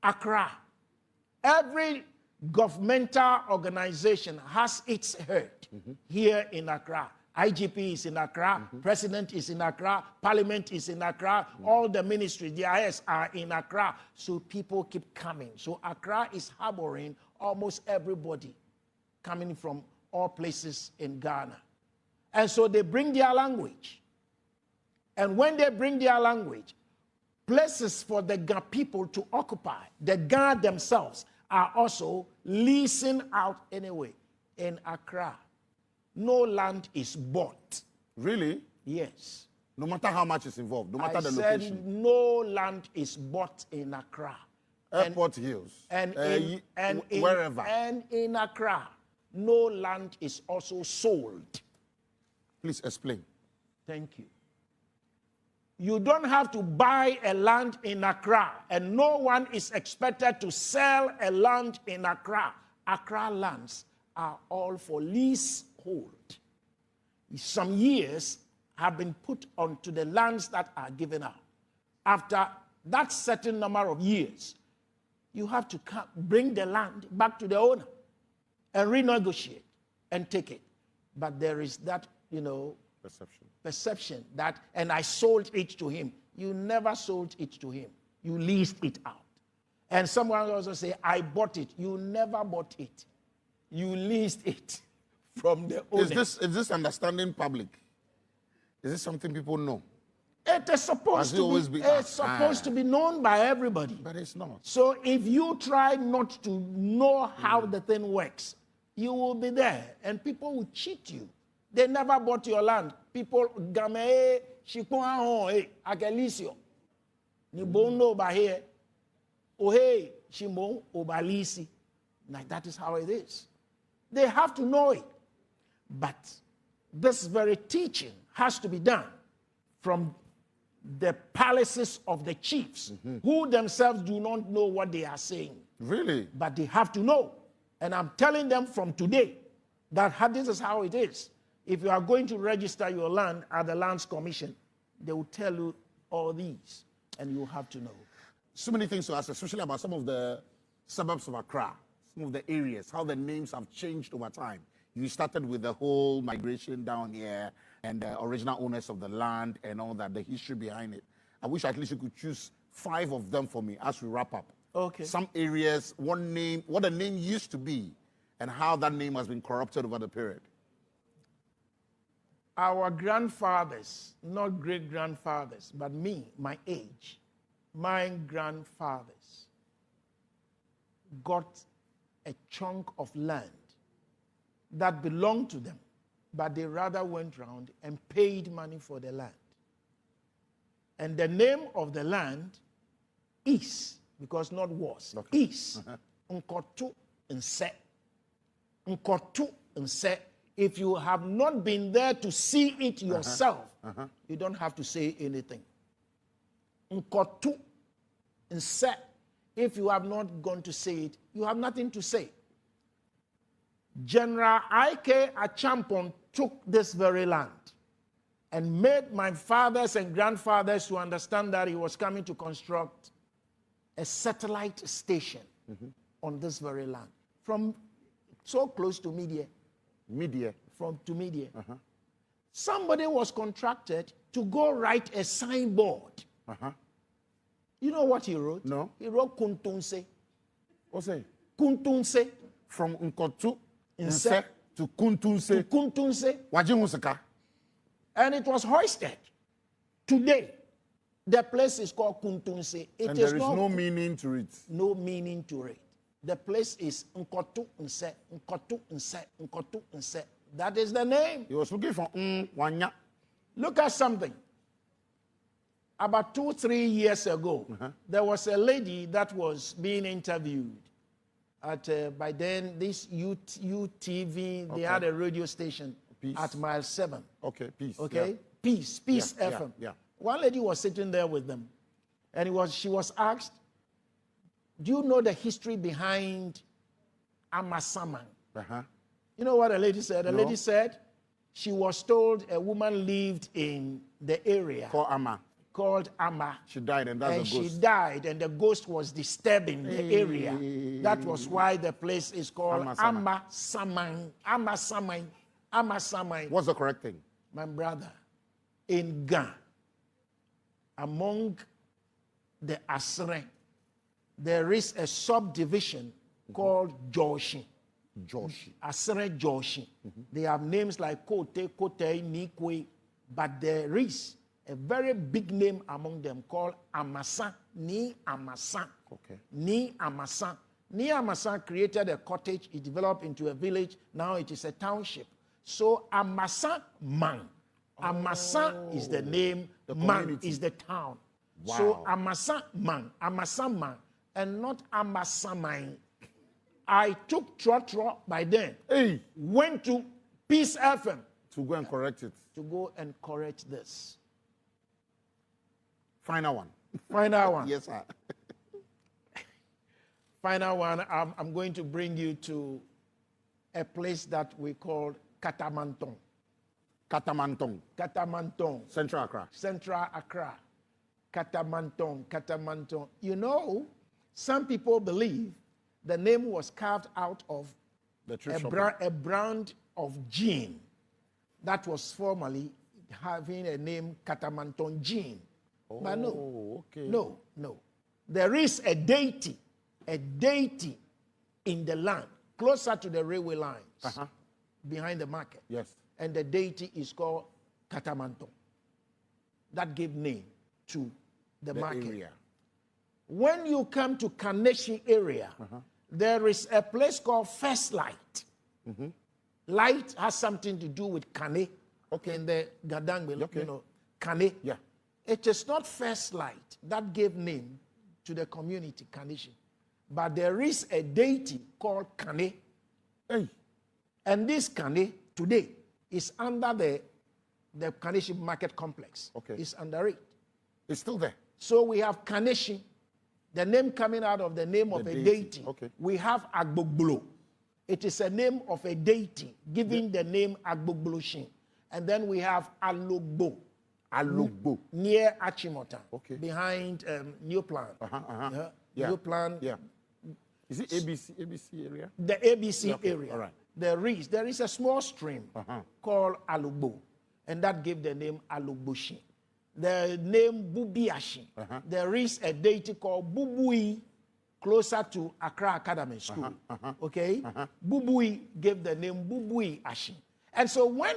Accra. Every governmental organization has its head here in Accra. IGP is in Accra, President is in Accra, Parliament is in Accra, all the ministries, the IS are in Accra. So people keep coming. So Accra is harboring almost everybody coming from all places in Ghana. And so they bring their language. And when they bring their language, places for the Ga people to occupy, the Ga themselves are also leasing out anyway. In Accra, no land is bought. Really? Yes. No matter how much is involved, no matter the said location. No land is bought in Accra. Airport Hills. And wherever. And in Accra, no land is also sold. Please explain. Thank you. You don't have to buy a land in Accra, and no one is expected to sell a land in Accra. Accra lands are all for leasehold. Some years have been put onto the lands that are given out. After that certain number of years, you have to bring the land back to the owner and renegotiate and take it. But there is that, perception that, and I sold it to him. You never sold it to him. You leased it out. And someone also say, I bought it. You never bought it. You leased it from the owner. Is this understanding public? Is this something people know? It is supposed to be known by everybody. But it's not. So if you try not to know how the thing works, you will be there and people will cheat you. They never bought your land. People game shikwa akelisio. Ni bono ba here. Ohe shimo obalisi. Like that is how it is. They have to know it. But this very teaching has to be done from the palaces of the chiefs, who themselves do not know what they are saying. Really? But they have to know. And I'm telling them from today that this is how it is. If you are going to register your land at the Lands Commission, they will tell you all these, and you have to know. So many things to ask, especially about some of the suburbs of Accra, some of the areas, how the names have changed over time. You started with the whole migration down here and the original owners of the land and all that, the history behind it. I wish at least you could choose 5 of them for me as we wrap up. Okay. Some areas, what the name used to be, and how that name has been corrupted over the period. Our grandfathers, not great-grandfathers, but me, my age, my grandfathers got a chunk of land that belonged to them, but they rather went around and paid money for the land. And the name of the land is, because not was, is Nkotu Nse. Nkotu Nse. If you have not been there to see it yourself, you don't have to say anything. Nkotu Nse. If you have not gone to say it, you have nothing to say. General I.K. Achampon took this very land and made my fathers and grandfathers to understand that he was coming to construct a satellite station on this very land. From so close to Media. To Media. Somebody was contracted to go write a signboard. You know what he wrote? No. He wrote Kuntunse. What's that? Kuntunse. From Nkotu Nse to Kuntunse. Kuntunse. And it was hoisted. Today, the place is called Kuntunse. And there is no meaning to it. No meaning to it. The place is Nkotu Nse, Nkotu Nse, Nkotu Nse. That is the name. He was looking for Wanya. Look at something. About 2-3 years ago, there was a lady that was being interviewed at, by then, this UTV, they had a radio station at Mile 7. Okay, Peace. Okay, Yeah. Peace FM. Yeah. One lady was sitting there with them, and she was asked, do you know the history behind Amasaman? You know what the lady said? The lady said she was told a woman lived in the area Called Ama. called Amma. She died, and that's And a she ghost. died, and the ghost was disturbing the area. That was why the place is called Amma Samai. Amma Samai. Amma Samai. What's the correct thing? My brother, in Ghana, among the Asre, there is a subdivision called Joshi. Joshi. Asre Joshi. They have names like Kote, Kote, Nikwe, but there is a very big name among them called Amasa, Ni Amasa. Okay. Ni Amasa. Ni Amasa created a cottage. It developed into a village. Now it is a township. So Amasa Man. Amasa is the name. The Man community. is the town. Wow. So Amasa Man. Amasa Man. And not Amasa Man. I took Trotro by then. Hey, Went to Peace FM to go and correct it. to go and correct this. Final one. Final one. Yes, sir. Final one. I'm going to bring you to a place that we call Katamanton. Katamantong, Katamanton, Central Accra. Central Accra. Katamanton, Katamanton. You know, some people believe the name was carved out of The tree a brand of gin that was formerly having a name Katamanton gin. But no, okay. no. There is a deity in the land, closer to the railway lines, behind the market. Yes. And the deity is called Katamanton. That gave name to the market. Area. When you come to Carnation area, there is a place called First Light. Light has something to do with Kane. Okay. In the Gadang, Okay. you know, Kane. Yeah. It is not First Light that gave name to the community, Carnation. But there is a deity called Kane. Hey. And this Kane today is under the Carnation Market Complex. Okay. It's under it. It's still there. So we have Carnation, the name coming out of the name of a deity. Okay. We have Agbogbo. It is a name of a deity, giving the name Agbogboshin. And then we have Alogbo. Alogbo. Near Achimota. Okay. Behind New Plan. Yeah. New Plan. Yeah. Is it ABC area? The ABC Okay, area. all right. There is a small stream called Alugbo, and that gave the name Alugboshin. The name Bubiashi. There is a deity called Bubui, closer to Accra Academy School. Okay? Bubui gave the name Bubui Ashi. And so when